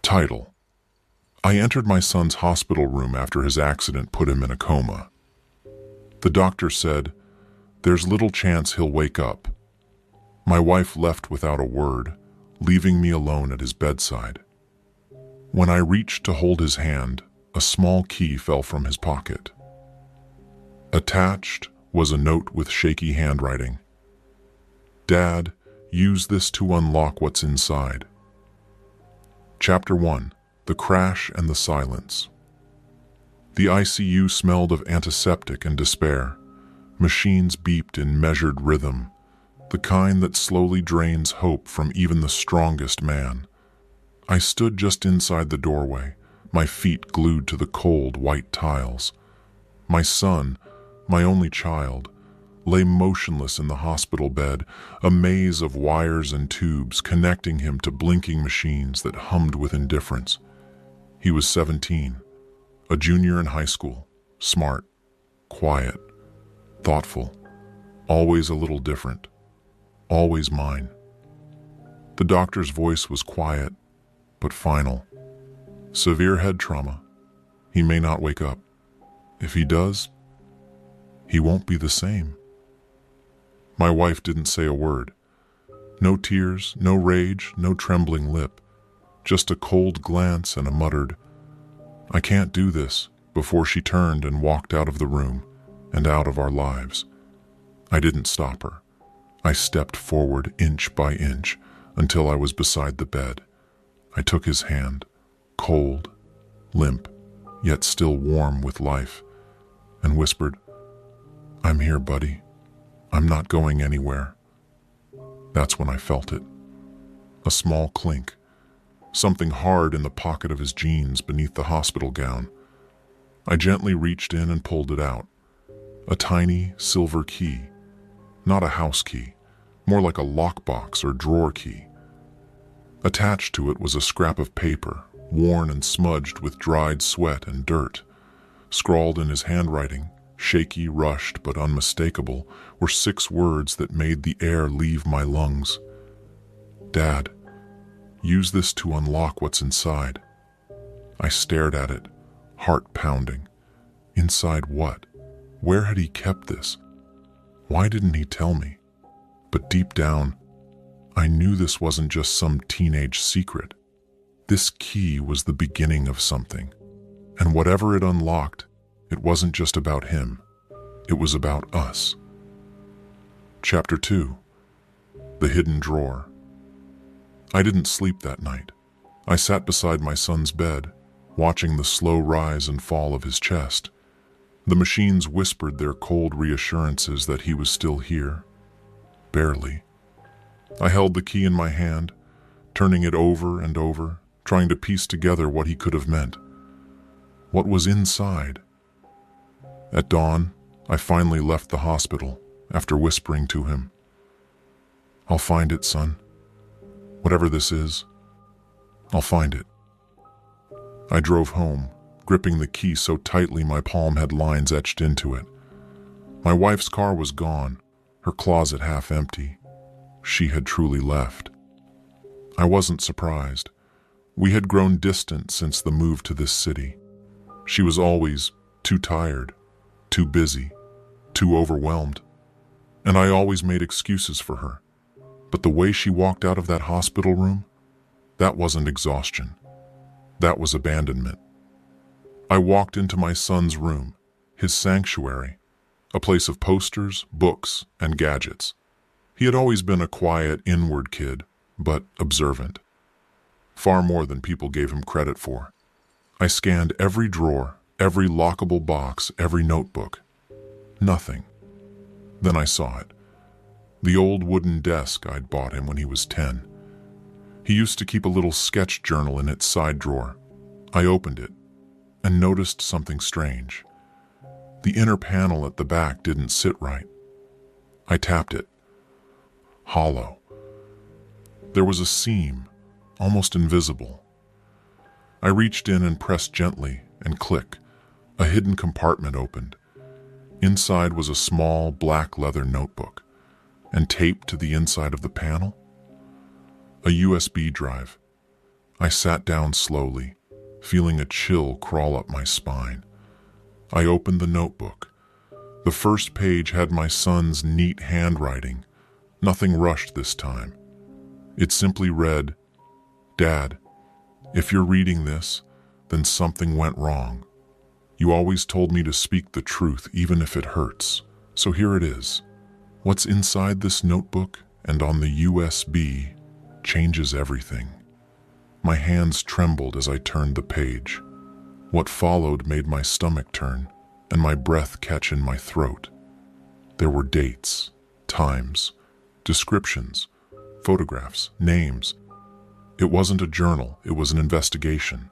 Title: I entered my son's hospital room after his accident put him in a coma. The doctor said, "There's little chance he'll wake up." My wife left without a word, leaving me alone at his bedside. When I reached to hold his hand, a small key fell from his pocket. Attached was a note with shaky handwriting. "Dad, use this to unlock what's inside." Chapter 1: The Crash and the Silence. The ICU smelled of antiseptic and despair. Machines beeped in measured rhythm, the kind that slowly drains hope from even the strongest man. I stood just inside the doorway, my feet glued to the cold, white tiles. My son, my only child, lay motionless in the hospital bed, a maze of wires and tubes connecting him to blinking machines that hummed with indifference. He was 17, a junior in high school, smart, quiet, thoughtful, always a little different, always mine. The doctor's voice was quiet, but final. Severe head trauma. He may not wake up. If he does, he won't be the same. My wife didn't say a word. No tears, no rage, no trembling lip. Just a cold glance and a muttered, "I can't do this," before she turned and walked out of the room and out of our lives. I didn't stop her. I stepped forward inch by inch until I was beside the bed. I took his hand, cold, limp, yet still warm with life, and whispered, "I'm here, buddy. I'm not going anywhere." That's when I felt it. A small clink. Something hard in the pocket of his jeans beneath the hospital gown. I gently reached in and pulled it out. A tiny silver key. Not a house key, more like a lockbox or drawer key. Attached to it was a scrap of paper, worn and smudged with dried sweat and dirt. Scrawled in his handwriting, shaky, rushed, but unmistakable, were 6 words that made the air leave my lungs. "Dad, use this to unlock what's inside." I stared at it, heart pounding. Inside what? Where had he kept this? Why didn't he tell me? But deep down, I knew this wasn't just some teenage secret. This key was the beginning of something. And whatever it unlocked, it wasn't just about him. It was about us. Chapter 2: The Hidden Drawer. I didn't sleep that night. I sat beside my son's bed, watching the slow rise and fall of his chest. The machines whispered their cold reassurances that he was still here. Barely. I held the key in my hand, turning it over and over, trying to piece together what he could have meant. What was inside? At dawn, I finally left the hospital after whispering to him, "I'll find it, son. Whatever this is, I'll find it." I drove home, gripping the key so tightly my palm had lines etched into it. My wife's car was gone, her closet half empty. She had truly left. I wasn't surprised. We had grown distant since the move to this city. She was always too tired, too busy, too overwhelmed. And I always made excuses for her. But the way she walked out of that hospital room, that wasn't exhaustion. That was abandonment. I walked into my son's room, his sanctuary, a place of posters, books, and gadgets. He had always been a quiet, inward kid, but observant. Far more than people gave him credit for. I scanned every drawer, every lockable box, every notebook. Nothing. Then I saw it. The old wooden desk I'd bought him when he was 10. He used to keep a little sketch journal in its side drawer. I opened it and noticed something strange. The inner panel at the back didn't sit right. I tapped it. Hollow. There was a seam, almost invisible. I reached in and pressed gently, and click, a hidden compartment opened. Inside was a small black leather notebook, and taped to the inside of the panel, a USB drive, I sat down slowly, feeling a chill crawl up my spine. I opened the notebook. The first page had my son's neat handwriting. Nothing rushed this time. It simply read, "Dad, if you're reading this, then something went wrong. You always told me to speak the truth even if it hurts. So here it is. What's inside this notebook and on the USB changes everything." My hands trembled as I turned the page. What followed made my stomach turn and my breath catch in my throat. There were dates, times, descriptions, photographs, names. It wasn't a journal, it was an investigation.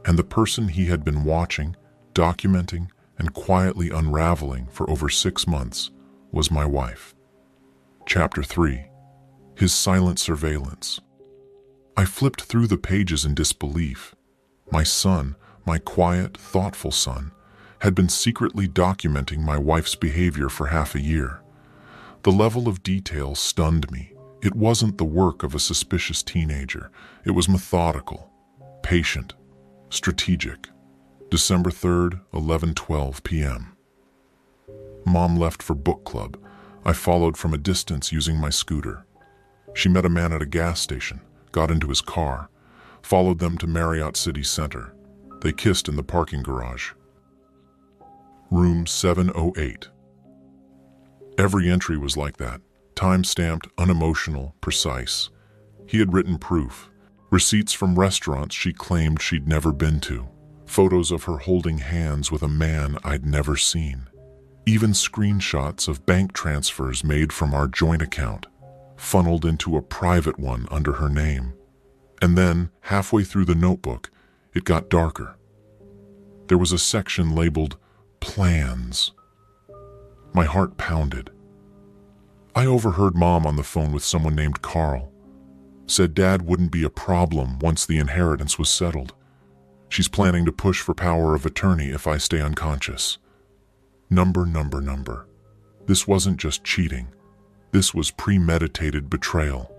And the person he had been watching, documenting, and quietly unraveling for over 6 months was my wife. Chapter 3. His silent surveillance. I flipped through the pages in disbelief. My son, my quiet, thoughtful son, had been secretly documenting my wife's behavior for half a year. The level of detail stunned me. It wasn't the work of a suspicious teenager. It was methodical, patient, strategic. December 3rd, 11:12 p.m. Mom left for book club. I followed from a distance using my scooter. She met a man at a gas station, got into his car, followed them to Marriott City Center. They kissed in the parking garage. Room 708. Every entry was like that, time-stamped, unemotional, precise. He had written proof, receipts from restaurants she claimed she'd never been to, photos of her holding hands with a man I'd never seen, even screenshots of bank transfers made from our joint account, funneled into a private one under her name. And then, halfway through the notebook, it got darker. There was a section labeled plans. My heart pounded. I overheard Mom on the phone with someone named Carl. Said Dad wouldn't be a problem once the inheritance was settled. She's planning to push for power of attorney if I stay unconscious. Number. This wasn't just cheating. This was premeditated betrayal.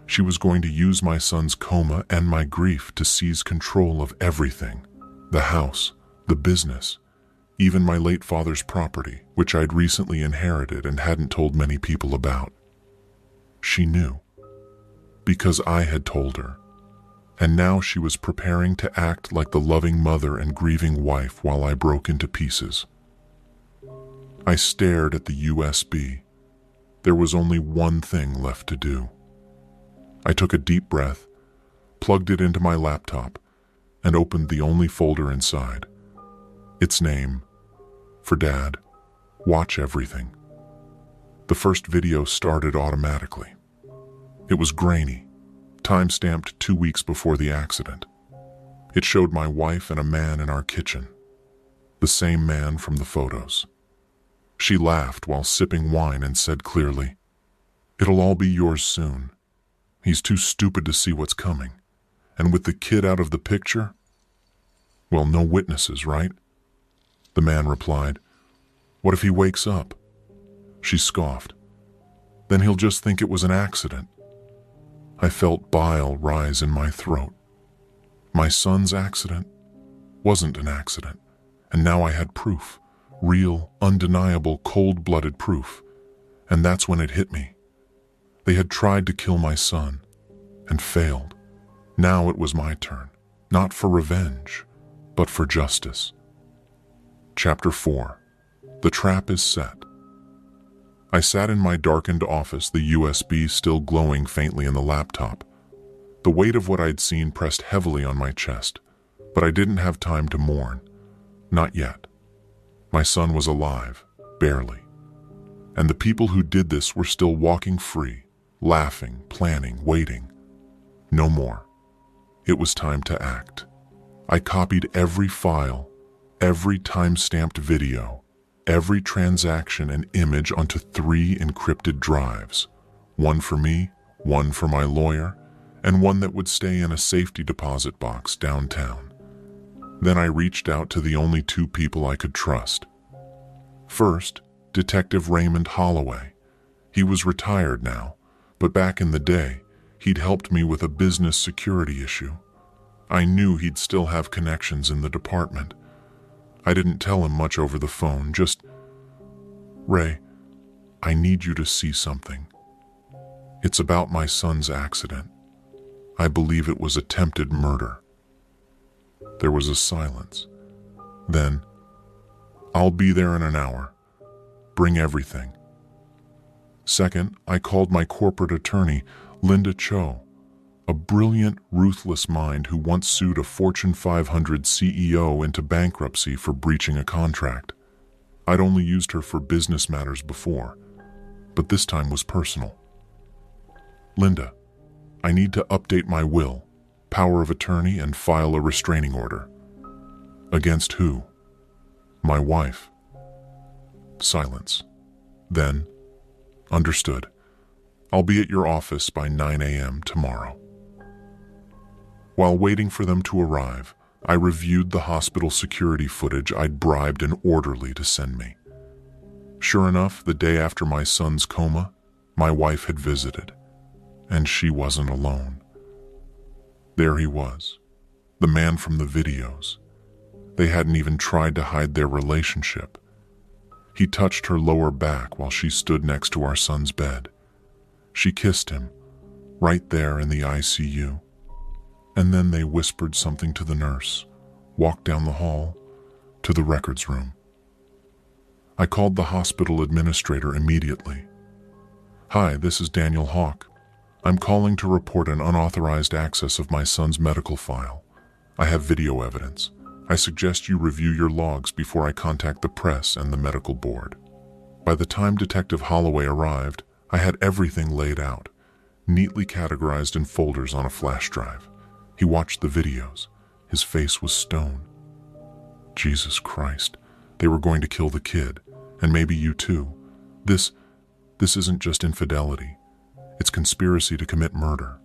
She was going to use my son's coma and my grief to seize control of everything. The house, the business, even my late father's property, which I'd recently inherited and hadn't told many people about. She knew, because I had told her, and now she was preparing to act like the loving mother and grieving wife while I broke into pieces. I stared at the USB. There was only one thing left to do. I took a deep breath, plugged it into my laptop, and opened the only folder inside. Its name, for Dad, watch everything. The first video started automatically. It was grainy, time-stamped 2 weeks before the accident. It showed my wife and a man in our kitchen, the same man from the photos. She laughed while sipping wine and said clearly, "It'll all be yours soon. He's too stupid to see what's coming. And with the kid out of the picture, well, no witnesses, right?" The man replied, "What if he wakes up?" She scoffed. "Then he'll just think it was an accident." I felt bile rise in my throat. My son's accident wasn't an accident, and now I had proof, real, undeniable, cold-blooded proof. And that's when it hit me. They had tried to kill my son, and failed. Now it was my turn, not for revenge, but for justice. Chapter 4. The trap is set. I sat in my darkened office, the USB still glowing faintly in the laptop. The weight of what I'd seen pressed heavily on my chest, but I didn't have time to mourn. Not yet. My son was alive, barely. And the people who did this were still walking free, laughing, planning, waiting. No more. It was time to act. I copied every file, every time-stamped video, every transaction and image onto 3 encrypted drives. One for me, one for my lawyer, and one that would stay in a safety deposit box downtown. Then I reached out to the only 2 people I could trust. First, Detective Raymond Holloway. He was retired now, but back in the day, he'd helped me with a business security issue. I knew he'd still have connections in the department. I didn't tell him much over the phone, just, "Ray, I need you to see something. It's about my son's accident. I believe it was attempted murder." There was a silence. Then, "I'll be there in an hour. Bring everything." Second, I called my corporate attorney, Littl, a brilliant, ruthless mind who once sued a Fortune 500 CEO into bankruptcy for breaching a contract. I'd only used her for business matters before, but this time was personal. "Linda, I need to update my will, power of attorney, and file a restraining order." "Against who?" "My wife." Silence. Then, "Understood. I'll be at your office by 9 a.m. tomorrow." While waiting for them to arrive, I reviewed the hospital security footage I'd bribed an orderly to send me. Sure enough, the day after my son's coma, my wife had visited, and she wasn't alone. There he was, the man from the videos. They hadn't even tried to hide their relationship. He touched her lower back while she stood next to our son's bed. She kissed him, right there in the ICU. And then they whispered something to the nurse, walked down the hall, to the records room. I called the hospital administrator immediately. "Hi, this is Daniel Hawk. I'm calling to report an unauthorized access of my son's medical file. I have video evidence. I suggest you review your logs before I contact the press and the medical board." By the time Detective Holloway arrived, I had everything laid out, neatly categorized in folders on a flash drive. He watched the videos. His face was stone. Jesus Christ, they were going to kill the kid, and maybe you too. This isn't just infidelity. It's conspiracy to commit murder.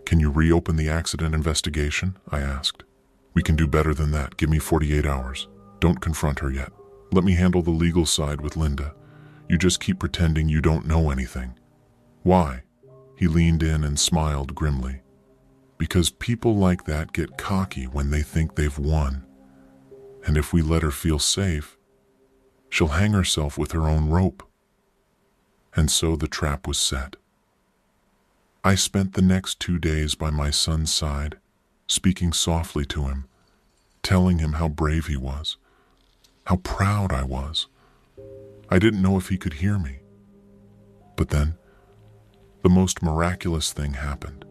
"Can you reopen the accident investigation?" I asked. "We can do better than that. Give me 48 hours. Don't confront her yet. Let me handle the legal side with Linda. You just keep pretending you don't know anything." "Why?" He leaned in and smiled grimly. "Because people like that get cocky when they think they've won. And if we let her feel safe, she'll hang herself with her own rope." And so the trap was set. I spent the next 2 days by my son's side, speaking softly to him, telling him how brave he was, how proud I was. I didn't know if he could hear me. But then, the most miraculous thing happened.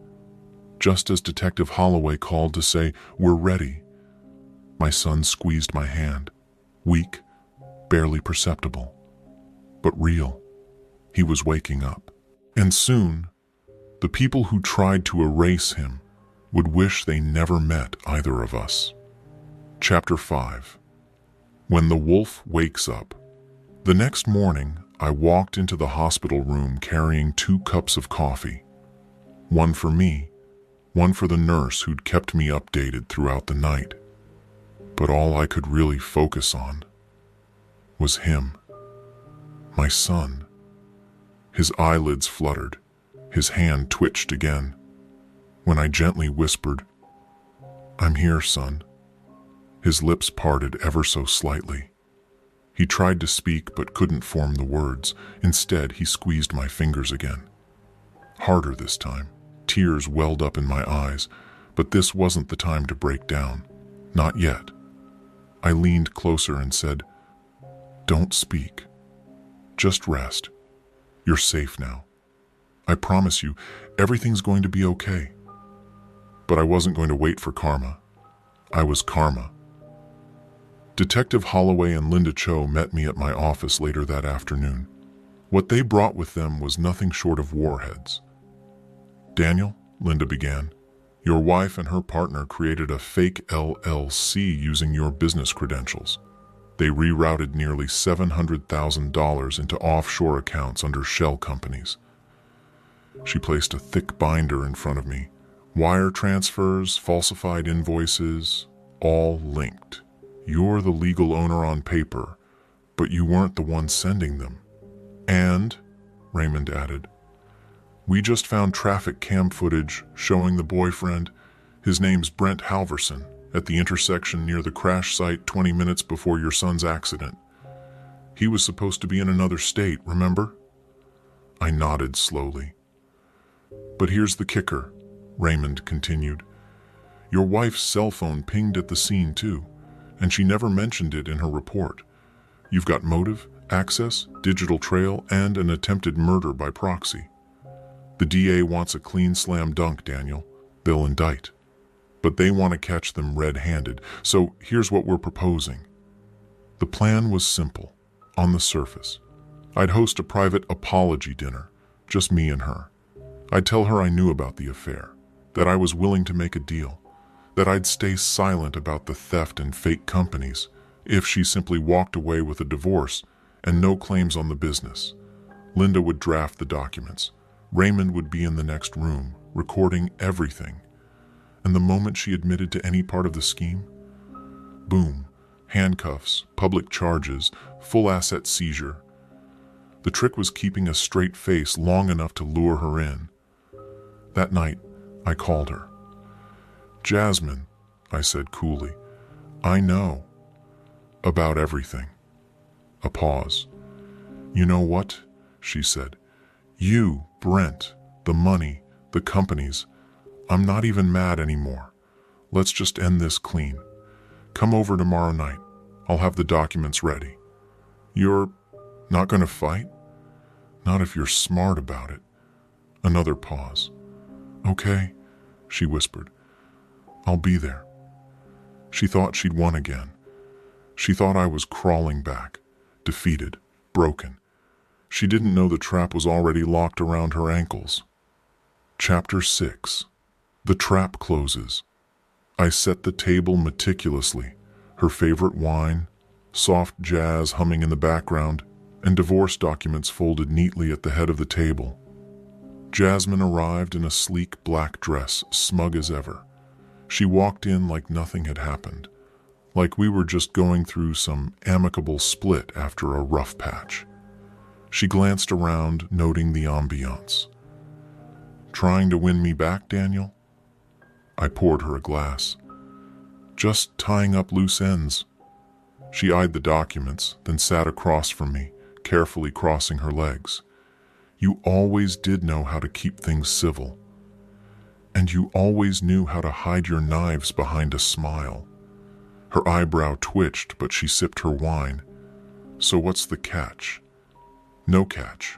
Just as Detective Holloway called to say, "We're ready," my son squeezed my hand, weak, barely perceptible, but real. He was waking up. And soon, the people who tried to erase him would wish they never met either of us. Chapter 5. When the wolf wakes up. The next morning, I walked into the hospital room carrying 2 cups of coffee. One for me, one for the nurse who'd kept me updated throughout the night. But all I could really focus on was him, my son. His eyelids fluttered, his hand twitched again. When I gently whispered, "I'm here, son," his lips parted ever so slightly. He tried to speak but couldn't form the words. Instead, he squeezed my fingers again. Harder this time. Tears welled up in my eyes, but this wasn't the time to break down. Not yet. I leaned closer and said, "Don't speak. Just rest. You're safe now. I promise you, everything's going to be okay." But I wasn't going to wait for karma. I was karma. Detective Holloway and Littl met me at my office later that afternoon. What they brought with them was nothing short of warheads. "Daniel," Linda began, "your wife and her partner created a fake LLC using your business credentials. They rerouted nearly $700,000 into offshore accounts under shell companies." She placed a thick binder in front of me. Wire transfers, falsified invoices, all linked. You're the legal owner on paper, but you weren't the one sending them. "And," Raymond added, "we just found traffic cam footage showing the boyfriend, His name's Brent Halverson, at the intersection near the crash site 20 minutes before your son's accident. He was supposed to be in another state, remember? I nodded slowly. But here's the kicker, Raymond continued. Your wife's cell phone pinged at the scene too, and she never mentioned it in her report. You've got motive, access, digital trail, and an attempted murder by proxy. The DA wants a clean slam dunk, Daniel. They'll indict. But they want to catch them red-handed, so here's what we're proposing. The plan was simple, on the surface. I'd host a private apology dinner, just me and her. I'd tell her I knew about the affair, that I was willing to make a deal, that I'd stay silent about the theft and fake companies if she simply walked away with a divorce and no claims on the business. Linda would draft the documents. Raymond would be in the next room, recording everything. And the moment she admitted to any part of the scheme, boom, handcuffs, public charges, full asset seizure. The trick was keeping a straight face long enough to lure her in. That night, I called her. Jasmine, I said coolly, I know about everything. A pause. You know what? She said. You, Brent, the money, the companies. I'm not even mad anymore. Let's just end this clean. Come over tomorrow night. I'll have the documents ready. You're not going to fight? Not if you're smart about it. Another pause. Okay, she whispered. I'll be there. She thought she'd won again. She thought I was crawling back, defeated, broken. She didn't know the trap was already locked around her ankles. Chapter 6. The trap closes. I set the table meticulously, her favorite wine, soft jazz humming in the background, and divorce documents folded neatly at the head of the table. Jasmine arrived in a sleek black dress, smug as ever. She walked in like nothing had happened, like we were just going through some amicable split after a rough patch. She glanced around, noting the ambiance. Trying to win me back, Daniel? I poured her a glass. Just tying up loose ends. She eyed the documents, then sat across from me, carefully crossing her legs. You always did know how to keep things civil. And you always knew how to hide your knives behind a smile. Her eyebrow twitched, but she sipped her wine. So what's the catch? No catch.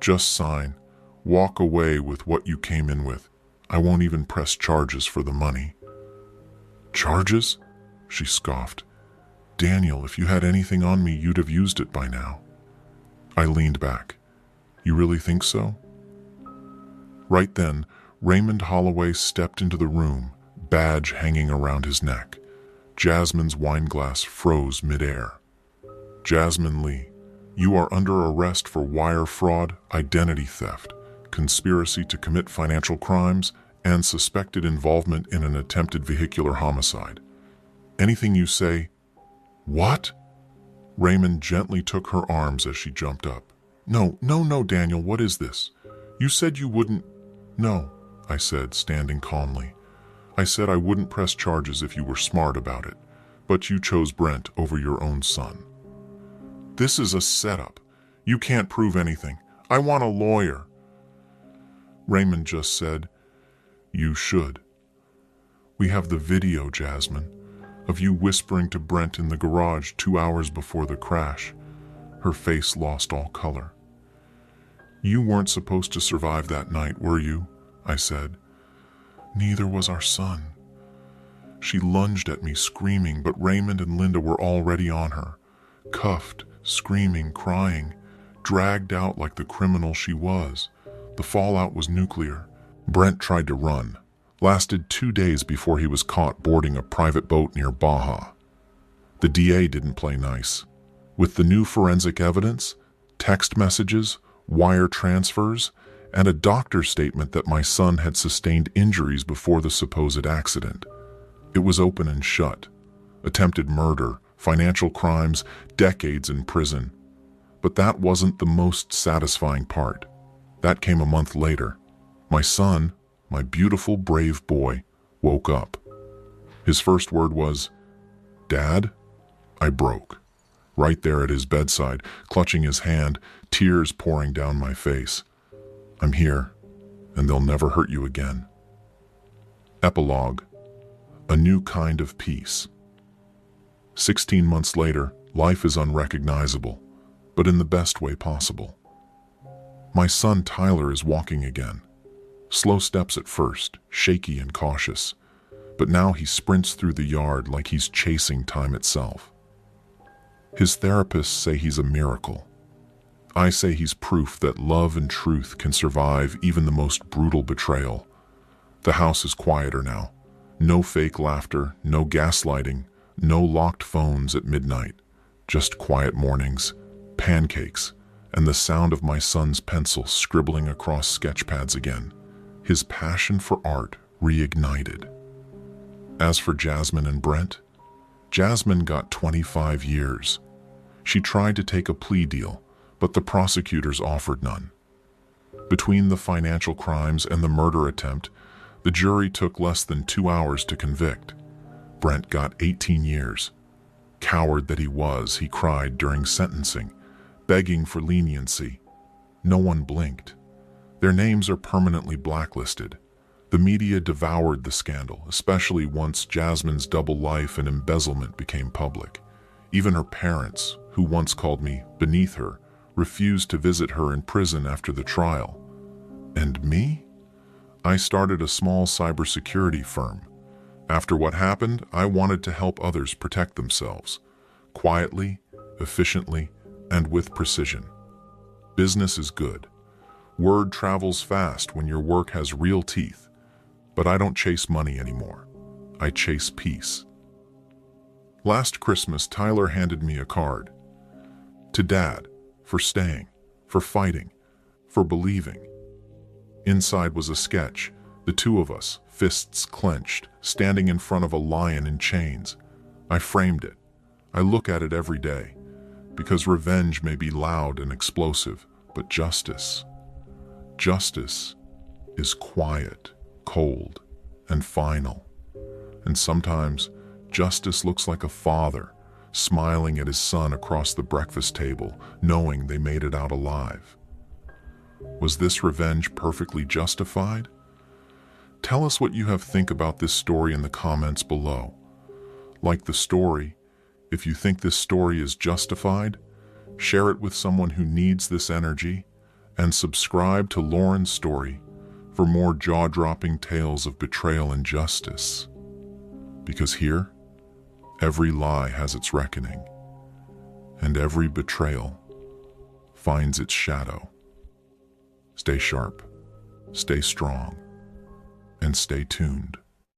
Just sign. Walk away with what you came in with. I won't even press charges for the money. Charges? She scoffed. Daniel, if you had anything on me, you'd have used it by now. I leaned back. You really think so? Right then, Raymond Holloway stepped into the room, badge hanging around his neck. Jasmine's wineglass froze midair. Jasmine Lee, you are under arrest for wire fraud, identity theft, conspiracy to commit financial crimes, and suspected involvement in an attempted vehicular homicide. Anything you say... What? Raymond gently took her arms as she jumped up. No, Daniel, what is this? You said you wouldn't... No, I said, standing calmly. I said I wouldn't press charges if you were smart about it, but you chose Brent over your own son. This is a setup. You can't prove anything. I want a lawyer. Raymond just said, You should. We have the video, Jasmine, of you whispering to Brent in the garage 2 hours before the crash. Her face lost all color. You weren't supposed to survive that night, were you? I said. Neither was our son. She lunged at me, screaming, but Raymond and Linda were already on her, cuffed, screaming, crying, dragged out like the criminal she was. The fallout was nuclear. Brent tried to run, lasted 2 days before he was caught boarding a private boat near Baja. The DA didn't play nice. With the new forensic evidence, text messages, wire transfers, and a doctor's statement that my son had sustained injuries before the supposed accident. It was open and shut. Attempted murder, financial crimes, decades in prison. But that wasn't the most satisfying part. That came a month later. My son, my beautiful, brave boy, woke up. His first word was, "Dad?" I broke. Right there at his bedside, clutching his hand, tears pouring down my face. "I'm here, and they'll never hurt you again." Epilogue: a new kind of peace. 16 months later, life is unrecognizable, but in the best way possible. My son Tyler is walking again. Slow steps at first, shaky and cautious, but now he sprints through the yard like he's chasing time itself. His therapists say he's a miracle. I say he's proof that love and truth can survive even the most brutal betrayal. The house is quieter now. No fake laughter, no gaslighting, no locked phones at midnight. Just quiet mornings, pancakes, and the sound of my son's pencil scribbling across sketch pads again. His passion for art reignited. As for Jasmine and Brent, Jasmine got 25 years. She tried to take a plea deal, but the prosecutors offered none. Between the financial crimes and the murder attempt, the jury took less than 2 hours to convict. Brent got 18 years. Coward that he was, he cried during sentencing, begging for leniency. No one blinked. Their names are permanently blacklisted. The media devoured the scandal, especially once Jasmine's double life and embezzlement became public. Even her parents, who once called me beneath her, refused to visit her in prison after the trial. And me? I started a small cybersecurity firm. After what happened, I wanted to help others protect themselves, quietly, efficiently, and with precision. Business is good. Word travels fast when your work has real teeth. But I don't chase money anymore. I chase peace. Last Christmas, Tyler handed me a card. To Dad, for staying, for fighting, for believing. Inside was a sketch, the two of us, fists clenched, standing in front of a lion in chains. I framed it. I look at it every day, because revenge may be loud and explosive, but justice is quiet, cold, and final. And sometimes justice looks like a father smiling at his son across the breakfast table, knowing they made it out alive. Was this revenge perfectly justified? Tell us what you have think about this story in the comments below. Like the story, if you think this story is justified, share it with someone who needs this energy, and subscribe to Lauren's story for more jaw-dropping tales of betrayal and justice. Because here, every lie has its reckoning, and every betrayal finds its shadow. Stay sharp, stay strong, and stay tuned.